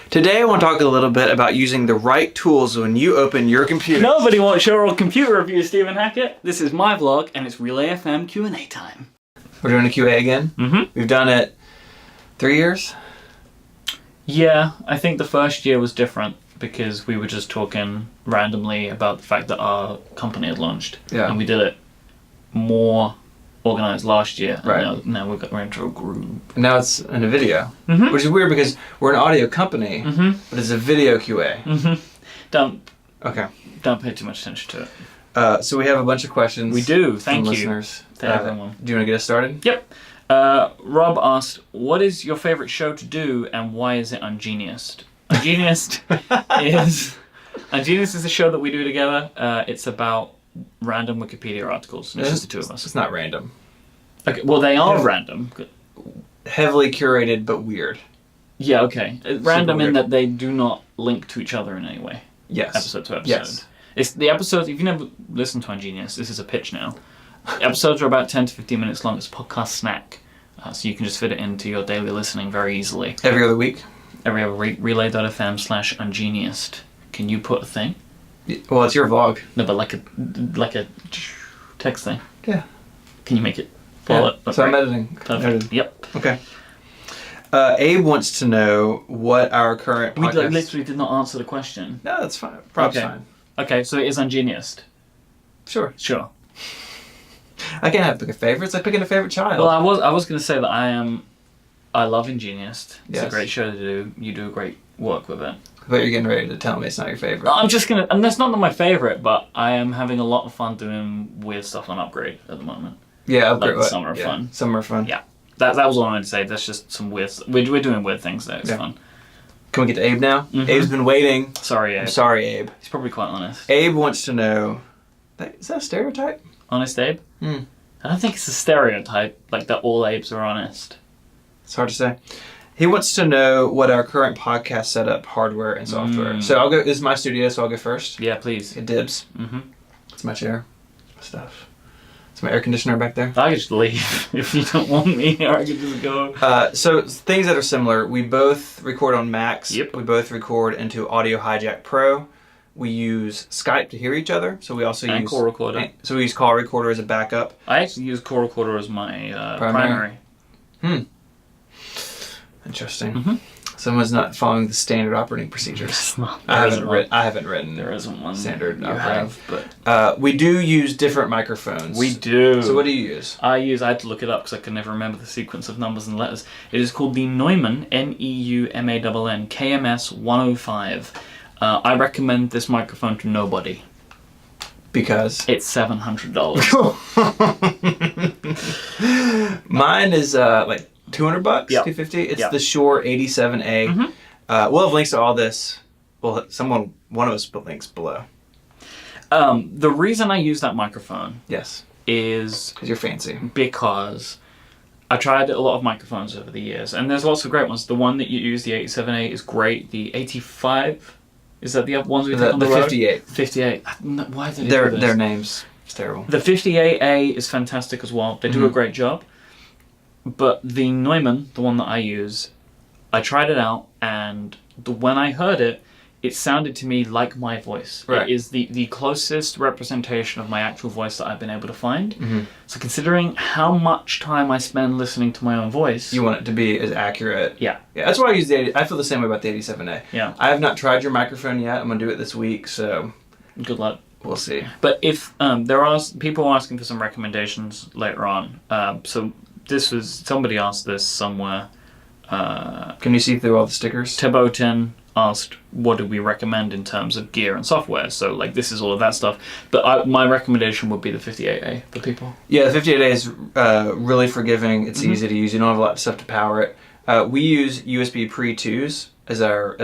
Today I want to talk a little bit about using the right tools when you open your computer. Nobody wants your old computer review, Stephen Hackett. This is my vlog, and it's Relay FM Q&A time. We're doing a QA again? Mm-hmm. We've done it 3 years? Yeah, I think the first year was different because we were just talking randomly about the fact that our company had launched. Yeah. And we did it more organized last year. Right. And now we're into a groove. And now it's in a video, Mm-hmm. which is weird because we're an audio company, but it's a video QA. Mm-hmm. Okay. Don't pay too much attention to it. So we have a bunch of questions. We do. from Thank you listeners. to everyone. Do you want to get us started? Yep. Rob asked, what is your favorite show to do and why is it Ungeniused? Ungeniused is a show that we do together. It's about random Wikipedia articles. And it's just the two of us. It's not random. Okay, well they are random. Heavily curated, but weird. Yeah, okay. Random weird. in that they do not link to each other in any way. Yes. Episode to episode. Yes. It's the episodes, if you've never listened to Ungenius, this is a pitch now. Episodes are about 10 to 15 minutes long. It's a podcast snack. So you can just fit it into your daily listening very easily. Every other week? Every other week, relay.fm/ungeniused. Can you put a thing? Well, it's your vlog. No, but like a text thing. Yeah. Can you make it follow it? So I'm editing. Perfect. Edited. Yep. Okay. Abe wants to know what our current We podcast... literally did not answer the question. No, that's fine. Prob's Okay. fine. Okay, so it is Ungeniused. Sure. Sure. I can't have pick a favorite. It's like picking a favorite child. Well, I was going to say that I love Ingenious. It's Yes. a great show to do. You do great work with it. But you're getting ready to tell me it's not your favorite. I'm just going to, and that's not my favorite, but I am having a lot of fun doing weird stuff on Upgrade at the moment. Yeah, Like upgrade. Summer of Fun. Summer of Fun. Yeah. That was all I wanted to say. That's just some weird, we're doing weird things there. It's fun. Can we get to Abe now? Mhm. Abe's been waiting. Sorry, Abe. I'm sorry, Abe. He's probably quite honest. Abe wants to know... Is that a stereotype? Honest Abe? Hmm. I don't think it's a stereotype, like that all Abes are honest. It's hard to say. He wants to know what our current podcast setup, hardware, and software. So I'll go... This is my studio, so I'll go first. Yeah, please. Get dibs. Mm-hmm. It's my chair. It's my stuff. It's my air conditioner back there. I could just leave if you don't want me, or I could just go. So things that are similar. We both record on Macs. Yep. We both record into Audio Hijack Pro. We use Skype to hear each other. So we also And use Call Recorder. So we use Call Recorder as a backup. I actually use Call Recorder as my Primary. primary. Interesting. Mm-hmm. Someone's not following the standard operating procedures. I haven't written. There isn't one. Standard you operating. have, but We do use different microphones. we do. So what do you use? I had to look it up because I could never remember the sequence of numbers and letters. It is called the Neumann, Neumann, KMS 105. I recommend this microphone to nobody. Because It's $700. mine is like $200, Yep. $250. It's Yep. the Shure 87A. Mm-hmm. We'll have links to all this. Well, one of us put links below. The reason I use that microphone Yes, is because you're fancy. because I tried a lot of microphones over the years, and there's lots of great ones. The one that you use, the 87A, is great. The 85, is that the other ones we take on the road? 58. 58. Why did they do this? Their names. It's terrible. The 58A is fantastic as well. They do a great job. But the Neumann, the one that I use, I tried it out, and when I heard it, it sounded to me like my voice. Right. It is the closest representation of my actual voice that I've been able to find. So considering how much time I spend listening to my own voice... You want it to be as accurate. Yeah. Yeah, that's why I use the 80. I feel the same way about the 87A. Yeah. I have not tried your microphone yet. I'm going to do it this week, so Good luck. we'll see. But if there are people asking for some recommendations later on, so somebody asked this somewhere. Can you see through all the stickers? Tebotin asked, what do we recommend in terms of gear and software? So like this is all of that stuff. But my recommendation would be the 58A for people. Yeah, the 58A is really forgiving. It's easy to use. You don't have a lot of stuff to power it. We use USB Pre-2s as our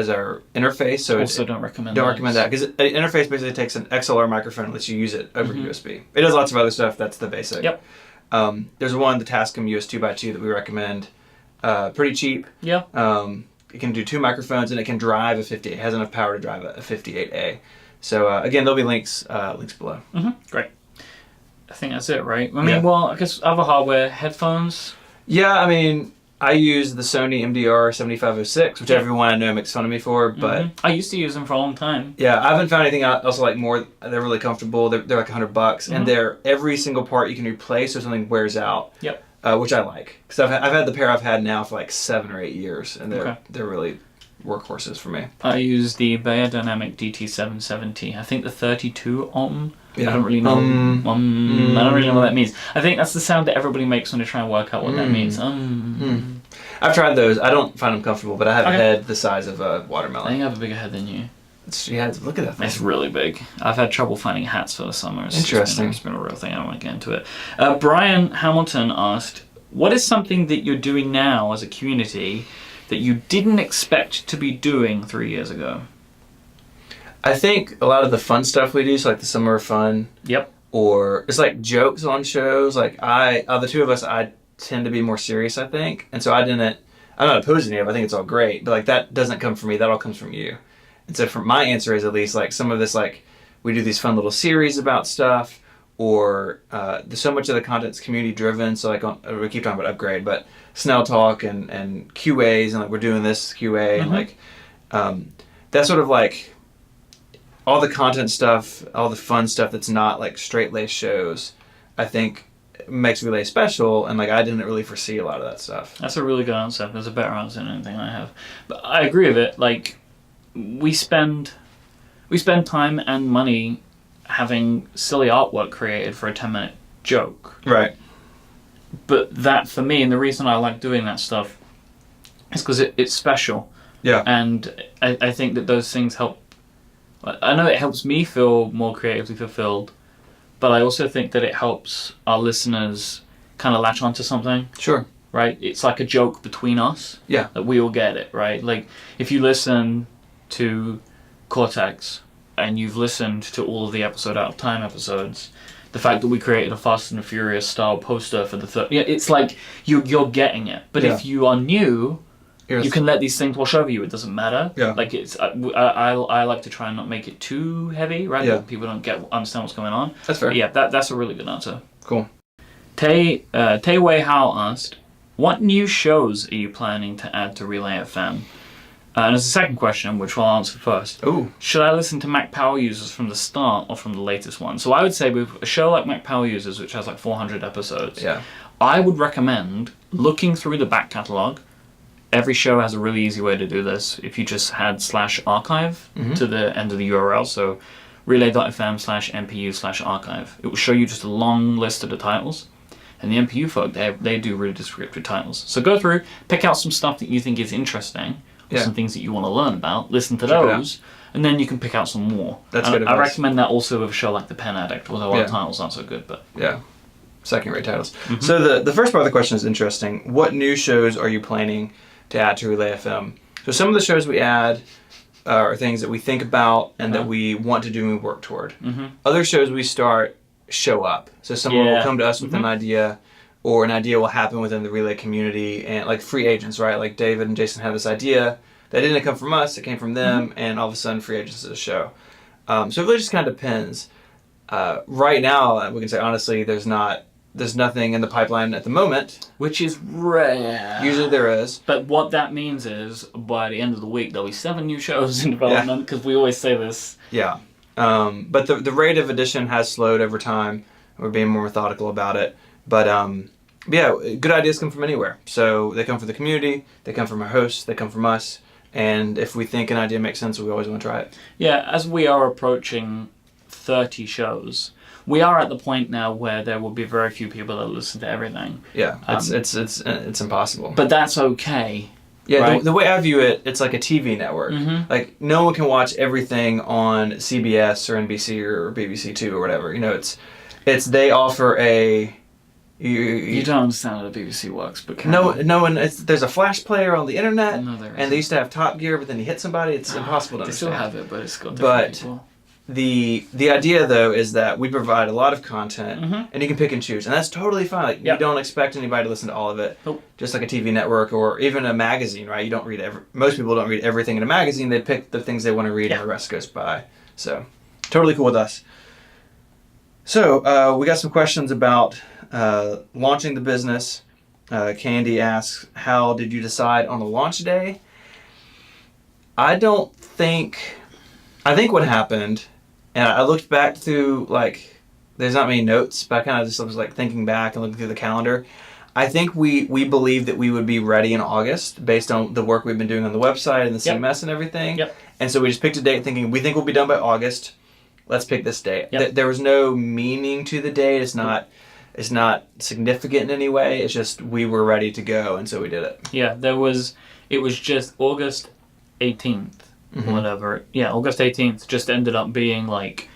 interface. So Also don't recommend that because an interface basically takes an XLR microphone and lets you use it over USB. It does lots of other stuff. That's the basic. Yep. There's one, the Tascam US 2x2 that we recommend. Pretty cheap. Yeah. It can do 2 microphones and it can drive a 58. It has enough power to drive a 58A. So again, there'll be links below. Great. I think that's it, right? I mean, well, I guess other hardware, headphones. Yeah, I mean, I use the Sony MDR 7506, which everyone I know makes fun of me for, but I used to use them for a long time. yeah, I haven't found anything else like more. They're really comfortable. They're like $100, and they're every single part you can replace so something wears out. Yep. Which I like because I've had the pair I've had now for like 7 or 8 years, and they're really workhorses for me. I use the Beyerdynamic DT770. I think the 32 ohm. Yeah. I don't really know. I don't really know what that means. I think that's the sound that everybody makes when they try and work out what that means. I've tried those. I don't find them comfortable, but I have a head the size of a watermelon. I think I have a bigger head than you. Look at that thing. It's really big. I've had trouble finding hats for the summer. Interesting. It's been a real thing. I don't want to get into it. Brian Hamilton asked, what is something that you're doing now as a community that you didn't expect to be doing 3 years ago? I think a lot of the fun stuff we do, so like the summer of fun. Yep. Or it's like jokes on shows. Like the two of us, I tend to be more serious, I think. And so I'm not opposed to any of it. I think it's all great. But like that doesn't come from me. That all comes from you. And so my answer is at least like some of this, like we do these fun little series about stuff, or so much of the content's community driven. So like we keep talking about Upgrade, but Snell Talk and QAs, and like we're doing this QA and like that sort of like all the content stuff, all the fun stuff that's not like straight laced shows, I think makes Relay special, and like I didn't really foresee a lot of that stuff. That's a really good answer. There's a better answer than anything I have. But I agree with it. Like we spend time and money having silly artwork created for a 10-minute joke. Right. But that, for me, and the reason I like doing that stuff is because it's special. Yeah. And I think that those things help. I know it helps me feel more creatively fulfilled, but I also think that it helps our listeners kind of latch onto something. Sure. Right? It's like a joke between us. Yeah. That we all get it, right? Like, if you listen to Cortex and you've listened to all of the episode out of time episodes, the fact that we created a Fast and the Furious style poster for the third, it's like you're getting it. But if you are new, you can let these things wash over you. It doesn't matter. Yeah. Like I like to try and not make it too heavy, right? Yeah. That people don't understand what's going on. That's fair. But yeah, that's a really good answer. Cool. Tay Wei Hao asked, what new shows are you planning to add to Relay FM? And there's a second question, which I'll answer first. Ooh. Should I listen to Mac Power Users from the start or from the latest one? So I would say with a show like Mac Power Users, which has like 400 episodes, I would recommend looking through the back catalogue. Every show has a really easy way to do this. If you just had /archive to the end of the URL, so relay.fm/MPU/archive, it will show you just a long list of the titles. And the MPU folk, they do really descriptive titles. So go through, pick out some stuff that you think is interesting, or some things that you want to learn about, listen to those, and then you can pick out some more. That's good advice. I recommend that also with a show like The Pen Addict, although our titles aren't so good. But yeah, second-rate titles. So the first part of the question is interesting. What new shows are you planning to add to Relay FM? So some of the shows we add are things that we think about and that we want to do and we work toward. Other shows we start show up. So someone will come to us with an idea, or an idea will happen within the Relay community, and like free agents, right? Like David and Jason have this idea that didn't come from us, it came from them, and all of a sudden free agents is a show. So it really just kind of depends. Right now, we can say honestly, there's nothing in the pipeline at the moment. Which is rare. Usually there is. But what that means is, by the end of the week, there'll be 7 new shows in development, because we always say this. Yeah. But the rate of addition has slowed over time. We're being more methodical about it. But yeah, good ideas come from anywhere. So they come from the community, they come from our hosts, they come from us. And if we think an idea makes sense, we always want to try it. Yeah, as we are approaching 30 shows, we are at the point now where there will be very few people that listen to everything. Yeah, it's impossible. But that's okay. Yeah, right? the way I view it, it's like a TV network. Like no one can watch everything on CBS or NBC or BBC Two or whatever. You know, it's they offer a. You don't understand how the BBC works, but no one. There's a flash player on the internet, and they used to have Top Gear, but then you hit somebody, it's impossible to understand. They still have it, but it's got different people. The idea though is that we provide a lot of content, and you can pick and choose, and that's totally fine. Like you don't expect anybody to listen to all of it. Nope. Just like a TV network or even a magazine, right? You don't read most people don't read everything in a magazine. They pick the things they want to read, and the rest goes by. So totally cool with us. So we got some questions about launching the business Candy asks, how did you decide on the launch day? I think what happened, and I looked back through, like, there's not many notes, but I kind of just was like thinking back and looking through the calendar. I think we believed that we would be ready in August based on the work we've been doing on the website and the CMS and everything. Yep. And so we just picked a date thinking, we think we'll be done by August. Let's pick this date. Yep. There was no meaning to the date. It's not significant in any way. It's just we were ready to go, and so we did it. Yeah, it was just August 18th, whatever. Yeah, August 18th just ended up being like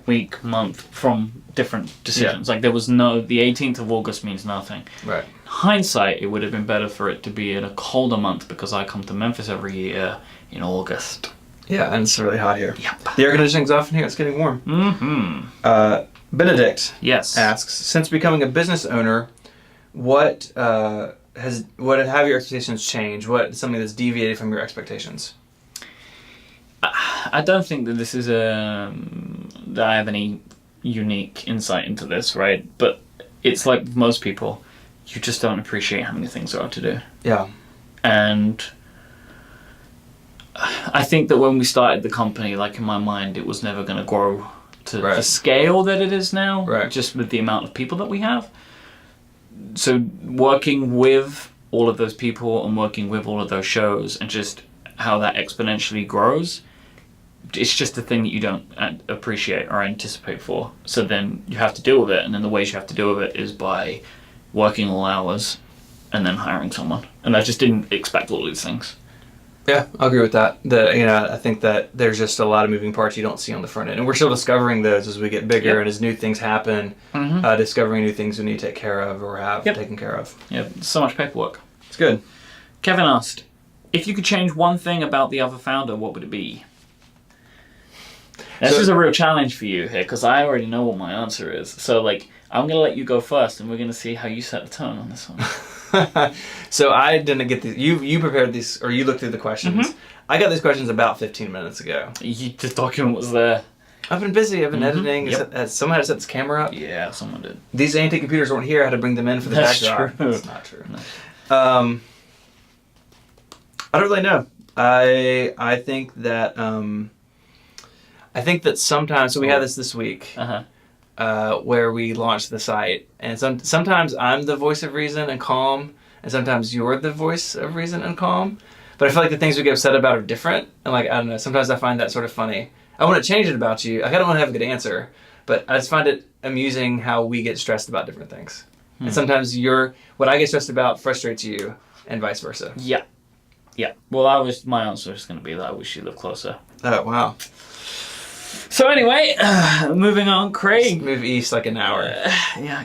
week, month from different decisions. Like there was the 18th of August means nothing. Right. Hindsight, it would have been better for it to be in a colder month because I come to Memphis every year in August. Yeah, and it's really hot here. Yep. The air conditioning's off in here. It's getting warm. Mm-hmm. Benedict asks, since becoming a business owner, what have your expectations changed? What is something that's deviated from your expectations? I don't think that this is that I have any unique insight into this, right? But it's like most people, you just don't appreciate how many things there are to do. Yeah. And I think that when we started the company, like in my mind, it was never going to grow to the scale that it is now, just with the amount of people that we have. So working with all of those people and working with all of those shows and just how that exponentially grows, it's just a thing that you don't appreciate or anticipate for. So then you have to deal with it, and then the ways you have to deal with it is by working all hours and then hiring someone. And I just didn't expect all these things. Yeah, I agree with that. I think that there's just a lot of moving parts you don't see on the front end, and we're still discovering those as we get bigger and as new things happen. Discovering new things we need to take care of or have taken care of. Yeah, so much paperwork. It's good. Kevin asked, if you could change one thing about the other founder, what would it be? This is a real challenge for you here because I already know what my answer is. So, like, I'm going to let you go first, and we're going to see how you set the tone on this one. So I didn't get these. You prepared these, or you looked through the questions. I got these questions about 15 minutes ago. The document was there. I've been busy. I've been editing. Someone had to set this camera up. Yeah, someone did. These antique computers weren't here. I had to bring them in for the backdrop. True. That's not true. No. I don't really know. I think that sometimes. So we had this week. Where we launched the site, and sometimes I'm the voice of reason and calm, and sometimes you're the voice of reason and calm. But I feel like the things we get upset about are different, and like I don't know. Sometimes I find that sort of funny. I want to change it about you. I don't want to have a good answer, but I just find it amusing how we get stressed about different things, and sometimes what I get stressed about frustrates you, and vice versa. Yeah. Well, my answer is going to be that I wish you lived closer. Oh wow. So anyway, moving on, Craig. Just move east like an hour.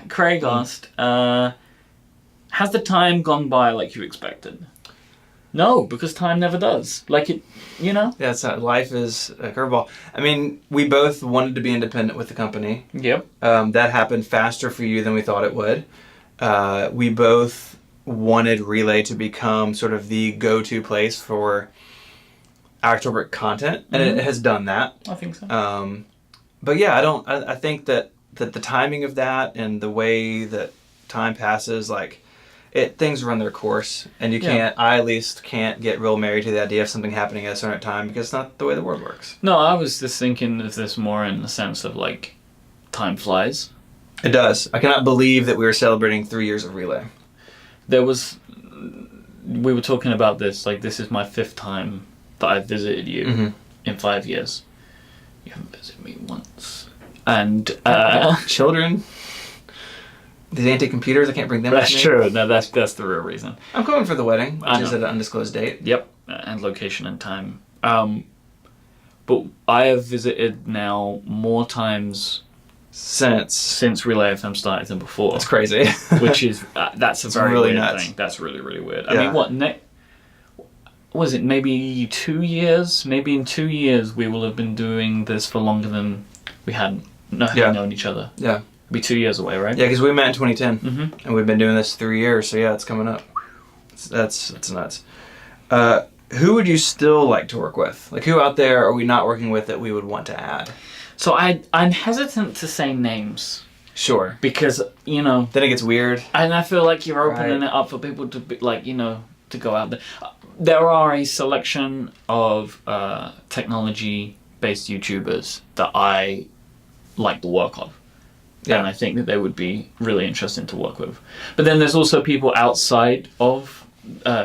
Craig asked, has the time gone by like you expected? No, because time never does. Like it, Yeah, it's not, life is a curveball. I mean, we both wanted to be independent with the company. Yep. That happened faster for you than we thought it would. We both wanted Relay to become sort of the go-to place for October content, and it has done that. I think so. But yeah, I think that the timing of that and the way that time passes, like things run their course, and I at least can't get real married to the idea of something happening at a certain time because it's not the way the world works. No, I was just thinking of this more in the sense of like time flies. It does. I cannot believe that we were celebrating 3 years of Relay. We were talking about this, like this is my 5th time that I've visited you in 5 years. You haven't visited me once. And children, these antique computers, I can't bring them. That's true. No, that's the real reason. I'm coming for the wedding, which is at an undisclosed date. Yep, and location and time. But I have visited now more times since Relay FM started than before. That's crazy. Which is that's a very really weird nuts. thing. That's really, really weird. I mean, what was it? Maybe 2 years? Maybe in 2 years we will have been doing this for longer than we had known each other. Yeah, it'll be 2 years away, right? Yeah, because we met in 2010, and we've been doing this 3 years. So yeah, it's coming up. That's nuts. Who would you still like to work with? Like, who out there are we not working with that we would want to add? So I'm hesitant to say names Sure. because Then it gets weird. and I feel like you're opening Right. it up for people to be like, to go out there. There are a selection of technology-based YouTubers that I like the work of. Yeah. And I think that they would be really interesting to work with. But then there's also people outside of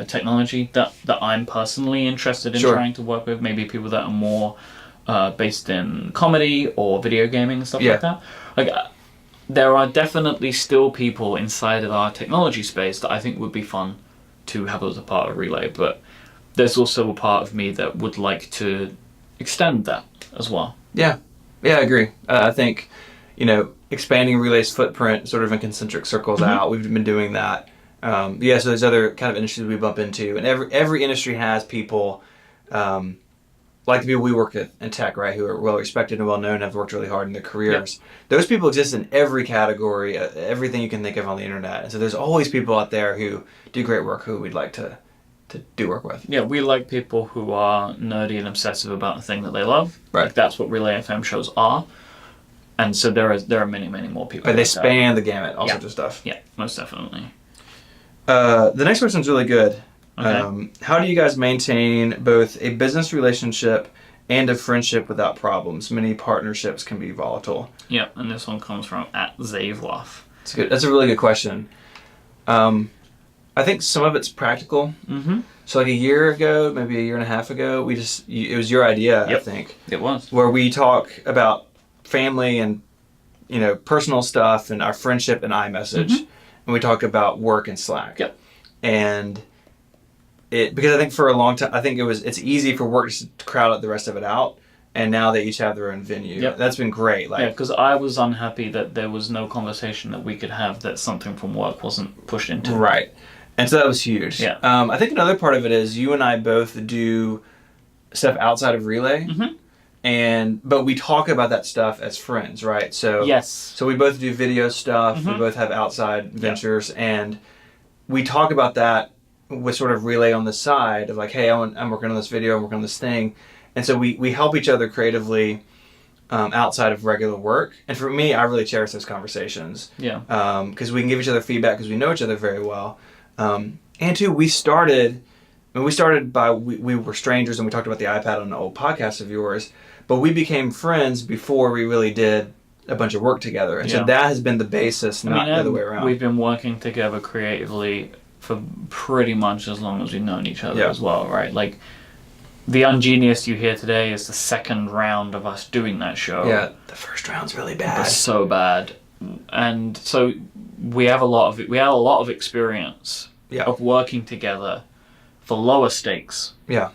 technology that I'm personally interested in Sure. trying to work with. Maybe people that are more based in comedy or video gaming and stuff Yeah. like that. Like, there are definitely still people inside of our technology space that I think would be fun to have as a part of Relay. But there's also a part of me that would like to extend that as well. Yeah, I agree. I think, expanding Relay's footprint sort of in concentric circles out. We've been doing that. So there's other kind of industries we bump into, and every industry has people, like the people we work with in tech, right, who are well respected and well known, have worked really hard in their careers. Those people exist in every category, everything you can think of on the internet. And so there's always people out there who do great work who we'd like to do work with. Yeah, we like people who are nerdy and obsessive about the thing that they love. Right. Like, that's what Relay FM shows are. And so there are many, many more people. But they like that. span the gamut, all sorts of stuff. Yeah, most definitely. The next question's really good. Okay. How do you guys maintain both a business relationship and a friendship without problems? Many partnerships can be volatile. Yeah, and this one comes from @Zavloff. That's a really good question. I think some of it's practical. Mm-hmm. So like a year ago, maybe a year and a half ago, it was your idea, I think, It was. where we talk about family and personal stuff and our friendship and iMessage, and we talk about work and Slack. Yep. And because I think for a long time, I think it's easy for work to crowd out the rest of it out, and now they each have their own venue. Yep. That's been great. Yeah, because I was unhappy that there was no conversation that we could have that something from work wasn't pushed into. Right. And so that was huge. Yeah. I think another part of it is you and I both do stuff outside of Relay, but we talk about that stuff as friends, right? So Yes. So we both do video stuff. We both have outside ventures, and we talk about that with sort of Relay on the side of like, hey, I'm working on this video, I'm working on this thing, and so we help each other creatively outside of regular work. And for me, I really cherish those conversations. Yeah. Because we can give each other feedback because we know each other very well. And two, we were strangers and we talked about the iPad on an old podcast of yours, but we became friends before we really did a bunch of work together. And so that has been the basis, not the other way around. We've been working together creatively for pretty much as long as we've known each other as well, right? Like, the Ungenius you hear today is the second round of us doing that show. Yeah, the first round's really bad. It's so bad. And so we had a lot of experience of working together for lower stakes. Yeah.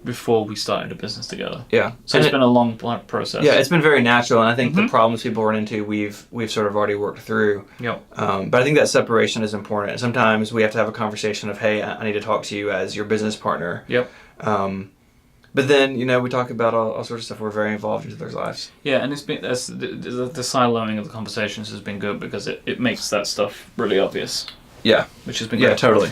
Before we started a business together. Yeah. So it's been a long process. Yeah, it's been very natural, and I think the problems people run into, we've sort of already worked through. Yep. But I think that separation is important. And sometimes we have to have a conversation of, hey, I need to talk to you as your business partner. Yep. But then, we talk about all sorts of stuff. We're very involved in each other's lives. Yeah, and it's been the siloing of the conversations has been good because it makes that stuff really obvious. Yeah. Which has been great. Yeah, totally.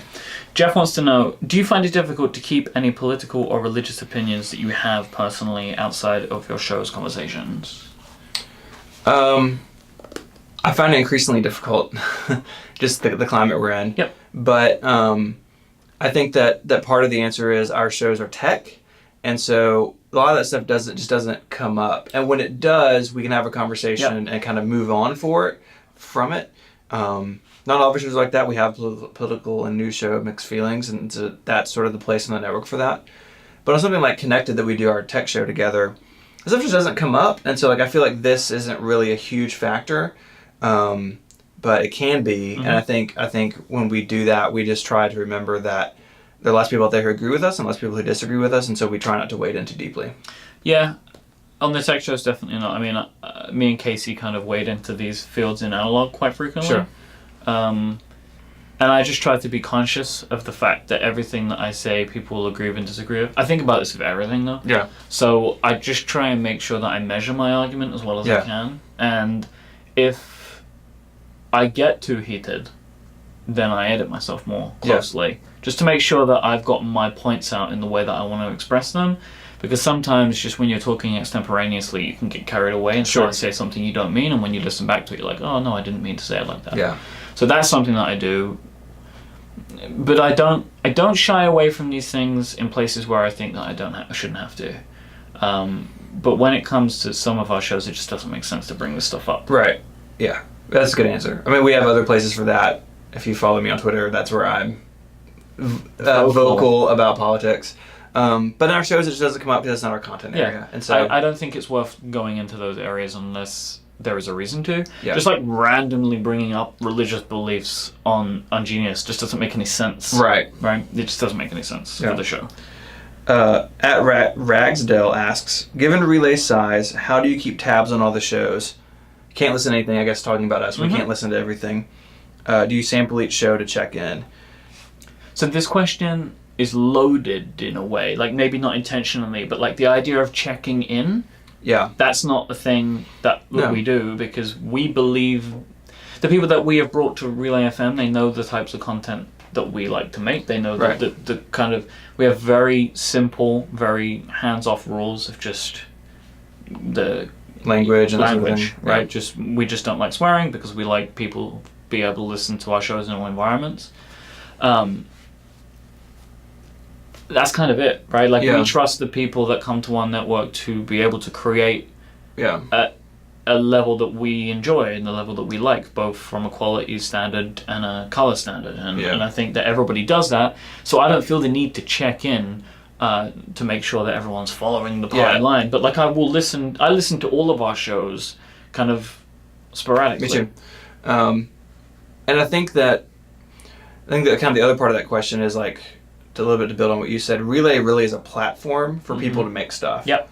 Jeff wants to know, do you find it difficult to keep any political or religious opinions that you have personally outside of your show's conversations? I find it increasingly difficult, just the climate we're in. Yep. But I think that part of the answer is our shows are tech, and so a lot of that stuff doesn't come up. And when it does, we can have a conversation and kind of move on from it. Not all of our shows are like that. We have political and news show, Mixed Feelings, and so that's sort of the place on the network for that. But on something like Connected that we do our tech show together, stuff just doesn't come up. And so I feel like this isn't really a huge factor, but it can be. And I think when we do that, we just try to remember that there are lots of people out there who agree with us and lots of people who disagree with us, and so we try not to wade in too deeply. Yeah. On the tech shows, definitely not. I mean, me and Casey kind of wade into these fields in analog quite frequently. Sure. And I just try to be conscious of the fact that everything that I say, people will agree with and disagree with. I think about this with everything, though. Yeah. So I just try and make sure that I measure my argument as well as I can. And if I get too heated, then I edit myself more closely. Just to make sure that I've got my points out in the way that I want to express them. Because sometimes just when you're talking extemporaneously, you can get carried away and start to say something you don't mean, and when you listen back to it, you're like, oh no, I didn't mean to say it like that. Yeah. So that's something that I do. But I don't shy away from these things in places where I think that I shouldn't have to. But when it comes to some of our shows, it just doesn't make sense to bring this stuff up. Right. Yeah. That's a good answer. I mean, we have other places for that. If you follow me on Twitter, that's where I'm vocal about politics. But in our shows, it just doesn't come up because it's not our content area. And so I don't think it's worth going into those areas unless there is a reason to. Yeah. Just like randomly bringing up religious beliefs on Genius just doesn't make any sense. Right. It just doesn't make any sense for the show. At Ragsdale asks, given relay size, how do you keep tabs on all the shows? Can't listen to anything, I guess, talking about us. We can't listen to everything. Do you sample each show to check in? So this question is loaded in a way, like maybe not intentionally, but like the idea of checking in, that's not a thing that we do, because we believe the people that we have brought to Relay FM, they know the types of content that we like to make. They know that the kind of, we have very simple, very hands-off rules of just the language, right? We just don't like swearing because we like people be able to listen to our shows in all environments. That's kind of it, right? Like we trust the people that come to our network to be able to create a level that we enjoy and the level that we like, both from a quality standard and a color standard. And I think that everybody does that. So I don't feel the need to check in to make sure that everyone's following the party line. But like I listen to all of our shows kind of sporadically. Me too. And I think that kind of the other part of that question is like, a little bit to build on what you said, Relay really is a platform for people to make stuff. Yep.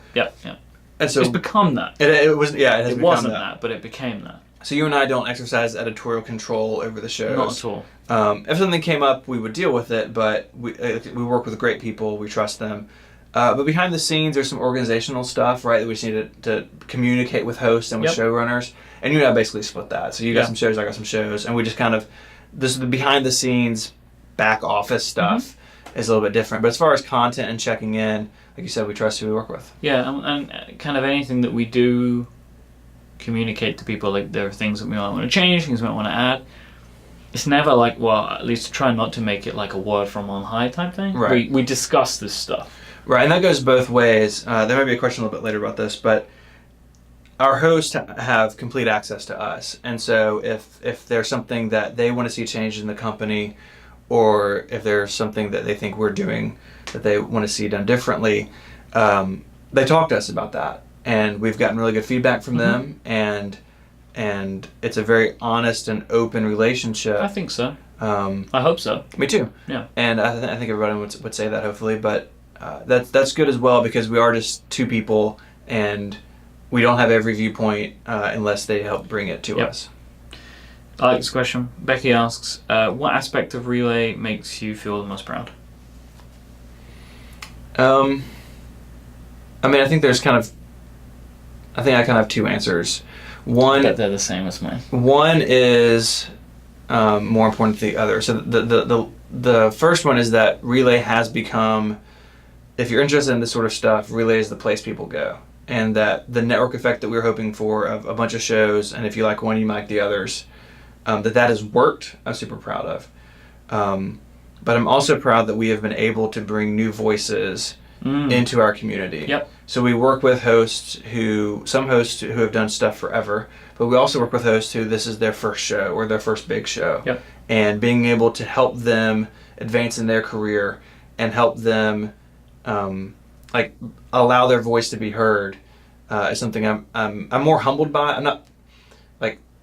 And so it's become that. It was, it wasn't that, but it became that. So you and I don't exercise editorial control over the shows. Not at all. If something came up, we would deal with it, but we work with great people, we trust them. But behind the scenes, there's some organizational stuff, right, that we just need to communicate with hosts and with showrunners. And you and I basically split that. So you got some shows, I got some shows, and we just kind of, this is the behind the scenes back office stuff. Is a little bit different, but as far as content and checking in, like you said, we trust who we work with. Yeah, and kind of anything that we do communicate to people, like there are things that we might want to change, things we might want to add. It's never like, well, at least try not to make it like a word from on high type thing. Right. We discuss this stuff. Right, and that goes both ways. There might be a question a little bit later about this, but our hosts have complete access to us, and so if there's something that they want to see changed in the company, or if there's something that they think we're doing that they want to see done differently, they talk to us about that. And we've gotten really good feedback from them, and it's a very honest and open relationship. I think so. I hope so. Me too. Yeah. And I think everybody would say that, hopefully. But that's good as well, because we are just two people, and we don't have every viewpoint unless they help bring it to us. I like this question. Becky asks, what aspect of Relay makes you feel the most proud? I mean, I think I kind of have two answers. One, I bet they're the same as mine. One is more important than the other. So the first one is that Relay has become, if you're interested in this sort of stuff, Relay is the place people go. And that the network effect that we were hoping for of a bunch of shows, and if you like one, you like the others, that has worked, I'm super proud of. But I'm also proud that we have been able to bring new voices into our community. Yep. So we work with some hosts who have done stuff forever, but we also work with hosts who this is their first show or their first big show. Yep. And being able to help them advance in their career and help them allow their voice to be heard is something I'm more humbled by. I'm not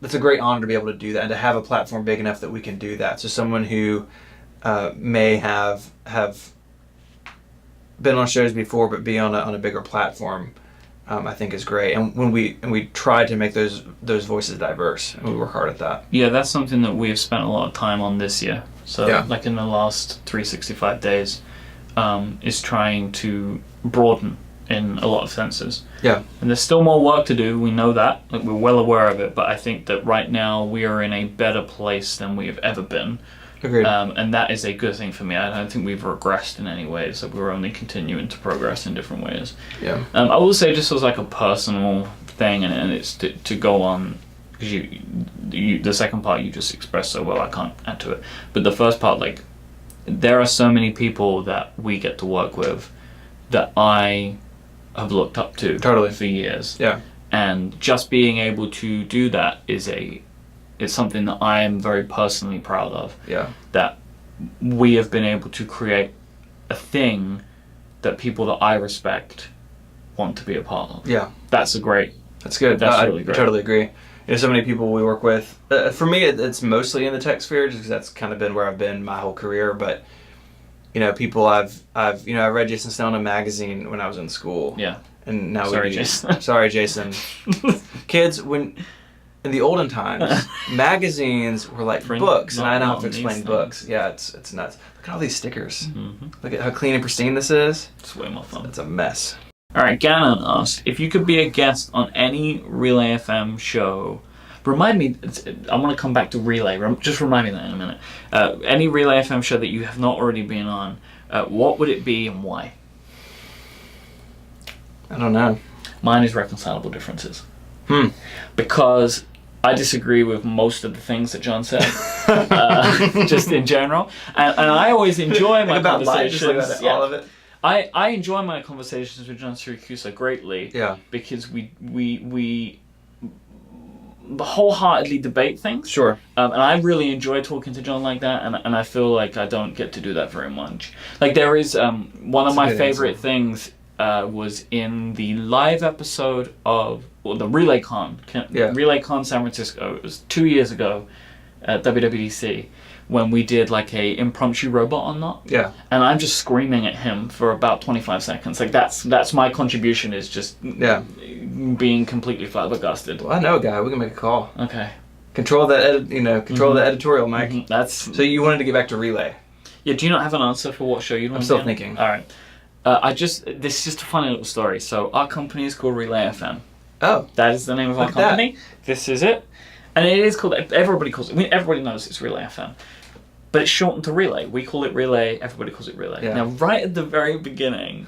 it's a great honor to be able to do that and to have a platform big enough that we can do that. So someone who may have been on shows before but be on a bigger platform, I think is great. And when we try to make those voices diverse, and we work hard at that. Yeah, that's something that we have spent a lot of time on this year. So like in the last 365 days, is trying to broaden in a lot of senses. Yeah. And there's still more work to do, we know that, we're well aware of it, but I think that right now we are in a better place than we have ever been Agreed. And that is a good thing for me. I don't think we've regressed in any ways. So we're only continuing to progress in different ways. Yeah. I will say just as like a personal thing, and it's to go on, because you the second part you just expressed so well, I can't add to it. But the first part, like, there are so many people that we get to work with that I have looked up to Totally. for years. Yeah. And just being able to do that is something that I am very personally proud of. Yeah. That we have been able to create a thing that people that I respect want to be a part of. Yeah. That's good. That's really great. I totally agree. So many people we work with. For me, it's mostly in the tech sphere, just because that's kind of been where I've been my whole career. But people I read Jason Snell in a magazine when I was in school. Yeah. And now Jason. Sorry, Jason. Kids, in the olden times, magazines were like books, and I don't have to explain books. Yeah, it's nuts. Look at all these stickers. Mm-hmm. Look at how clean and pristine this is. It's way more fun. It's a mess. All right, Gannon asked, if you could be a guest on any Relay FM show, remind me, I want to come back to Relay, just remind me that in a minute. Any Relay FM show that you have not already been on, what would it be and why? I don't know. Mine is Reconcilable Differences. Because I disagree with most of the things that John said, just in general. And I always enjoy my conversations. All of it. I enjoy my conversations with John Siracusa greatly. Yeah. Because we wholeheartedly debate things. Sure. And I really enjoy talking to John like that, and I feel like I don't get to do that very much. Like, there is one of my favorite things was in the live episode of the RelayCon. RelayCon San Francisco. It was 2 years ago at WWDC when we did like a impromptu robot on that. Yeah. And I'm just screaming at him for about 25 seconds. Like, that's my contribution, is just being completely flabbergasted. Well, I know a guy. We can make a call. Okay. Control that. The editorial, Mike. Mm-hmm. So you wanted to get back to Relay. Yeah. Do you not have an answer for what show you'd want? I'm still thinking. All right. This is just a funny little story. So our company is called Relay FM. Oh. That is the name of our company. This is it. And it is called, everybody calls it, everybody knows it's Relay FM. But it's shortened to Relay. We call it Relay, everybody calls it Relay. Yeah. Now, right at the very beginning,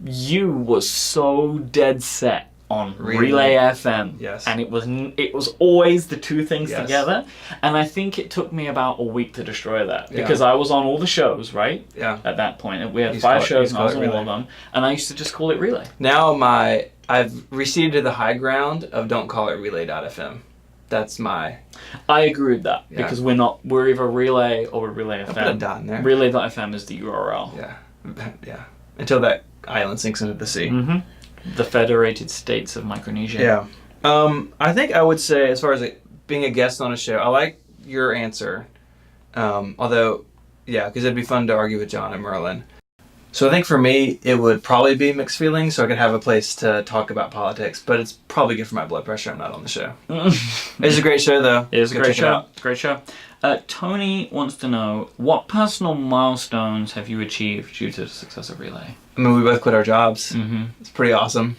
you were so dead set on Relay FM. Yes. And it was always the two things together. And I think it took me about a week to destroy that. Because I was on all the shows, right? Yeah. At that point. We had 5 shows and I was on all of them. And I used to just call it Relay. Now I've receded to the high ground of don't call it Relay.fm. That's my... I agree with that. Because we're either Relay or we're Relay FM. I'll put a dot in there. Relay.fm is the URL. Yeah. Yeah. Until that island sinks into the sea. Mm-hmm. The Federated States of Micronesia. Yeah. I think I would say, as far as being a guest on a show, I like your answer. Although, because it'd be fun to argue with John and Merlin. So I think for me, it would probably be Mixed Feelings, so I could have a place to talk about politics, but it's probably good for my blood pressure. I'm not on the show. It's a great show, though. It is a great show. Great show. Tony wants to know, what personal milestones have you achieved due to the success of Relay? I mean, we both quit our jobs. Mm-hmm. It's pretty awesome.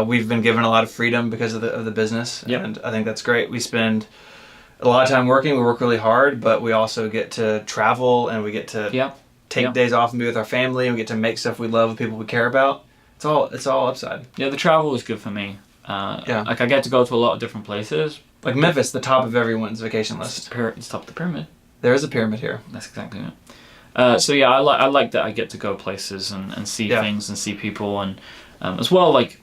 We've been given a lot of freedom because of the business, Yep. and I think that's great. We spend a lot of time working. We work really hard, but we also get to travel, and we get to take days off and be with our family, and we get to make stuff we love with people we care about. It's all upside. Yeah, the travel is good for me. Like, I get to go to a lot of different places. Like Memphis, the top of everyone's vacation list. It's top of the pyramid. There is a pyramid here. That's exactly it. So yeah, I like that I get to go places and see things and see people, and as well, like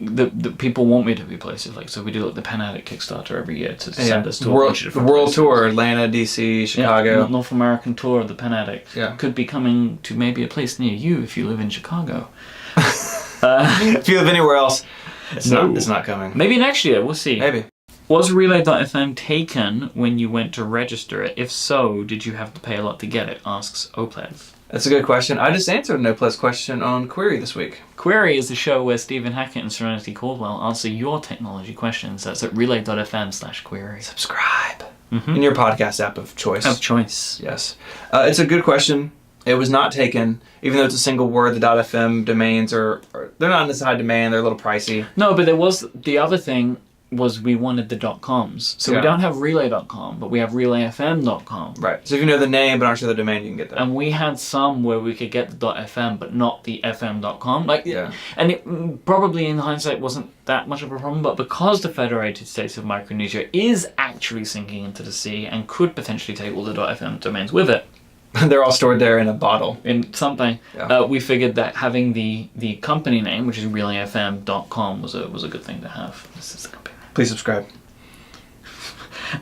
the people want me to be places. Like, so we do like the Pen Addict Kickstarter every year to send us to a bunch of different world places. tour, Atlanta, DC, Chicago. North American tour of the Pen Addict. Could be coming to maybe a place near you if you live in Chicago. If you live anywhere else, it's not coming. Maybe next year, we'll see. Maybe. Was Relay.fm taken when you went to register it? If so, did you have to pay a lot to get it? Asks Oplev. That's a good question. I just answered an Oplev question on Query this week. Query is the show where Stephen Hackett and Serenity Caldwell answer your technology questions. That's at relay.fm/query. Subscribe. In your podcast app of choice. Yes. It's a good question. It was not taken, even though it's a single word. The .fm domains they're not in this high demand. They're a little pricey. No, but there was the other thing. was we wanted the .coms. So Yeah. we don't have relay.com, but we have relayfm.com. Right. So if you know the name but aren't sure the domain, you can get that. And we had some where we could get the .fm, but not the fm.com. Like, Yeah. And it probably in hindsight wasn't that much of a problem, but because the Federated States of Micronesia is actually sinking into the sea and could potentially take all the .fm domains with it, They're all stored there in a bottle. in something, Yeah. we figured that having the company name, which is relayfm.com, was a good thing to have. This is the company name. Please subscribe.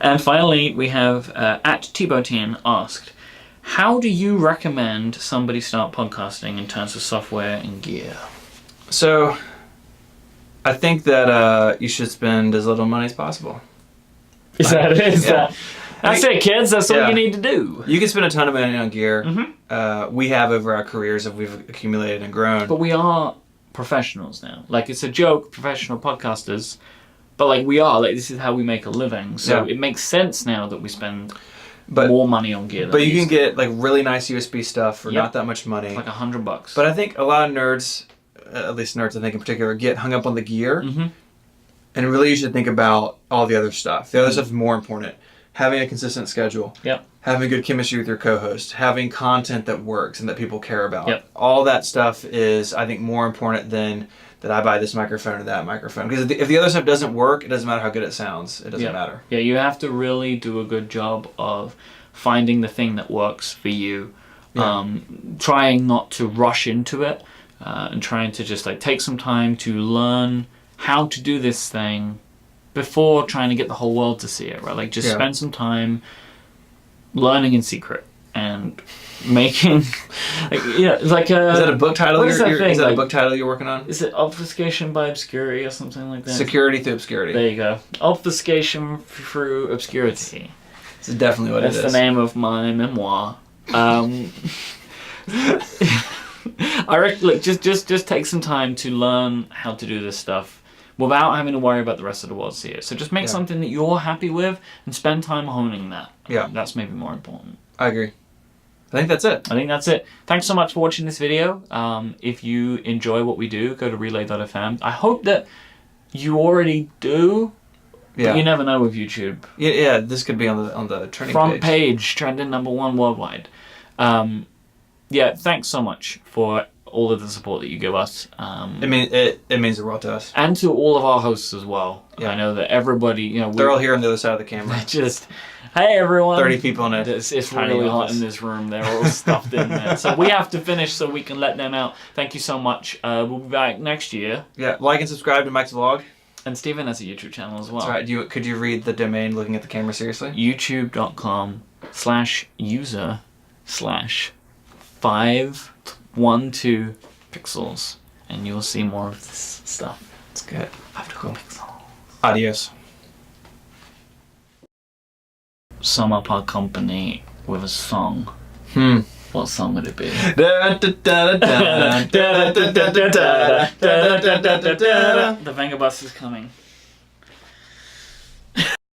And finally, we have at Thibautien asked, how do you recommend somebody start podcasting in terms of software and gear? So, I think that you should spend as little money as possible. Is that it? Yeah. That's it, kids. That's all Yeah. you need to do. You can spend a ton of money on gear. Mm-hmm. We have over our careers that we've accumulated and grown. But we are professionals now. Like, it's a joke, professional podcasters. But, like, we are. Like, this is how we make a living. So Yeah. it makes sense now that we spend But more money on gear. But you can get like really nice USB stuff for Yep. not that much money. like $100. But I think a lot of nerds, at least nerds I think in particular, get hung up on the gear. Mhm. And really you should think about all the other stuff. The other stuff is more important. Having a consistent schedule. Yep. Having good chemistry with your co-host. Having content that works and that people care about. Yep. All that stuff is, I think, more important than that I buy this microphone or that microphone. Because if the other stuff doesn't work, it doesn't matter how good it sounds. It doesn't Yeah. matter. Yeah, you have to really do a good job of finding the thing that works for you. Yeah. Trying not to rush into it, and trying to just like take some time to learn how to do this thing before trying to get the whole world to see it, right? Like just Yeah. spend some time learning in secret and making like, like a, Is that a book title? what is that thing? Is that Like, a book title you're working on? is it obfuscation by obscurity or something like that? Security through obscurity. There you go. Obfuscation through obscurity. This is definitely what That's it is. the name of my memoir. I reckon, look, just take some time to learn how to do this stuff without having to worry about the rest of the world see it. So just make Yeah. something that you're happy with and spend time honing that. Yeah. That's maybe more important. I agree. I think that's it. I think that's it. Thanks so much for watching this video. If you enjoy what we do, go to relay.fm. I hope that you already do. Yeah. But you never know with YouTube. Yeah, this could be on the trending Front page. page, trending #1 worldwide. Yeah, thanks so much for all of the support that you give us. It means the world to us. And to all of our hosts as well. Yeah. I know that everybody, They're all here on the other side of the camera. just, hey everyone. 30 people in it. It's Tiny really hot office. in this room. They're all stuffed in there. So we have to finish so we can let them out. Thank you so much. We'll be back next year. Yeah, like and subscribe to Myke's vlog. And Stephen has a YouTube channel as well. That's right. Could you read the domain looking at the camera seriously? youtube.com/user/512 pixels. And you'll see more of this stuff. That's good. 512 pixels. Adios. Sum up our company with a song. What song would it be? The Venga Bus is coming.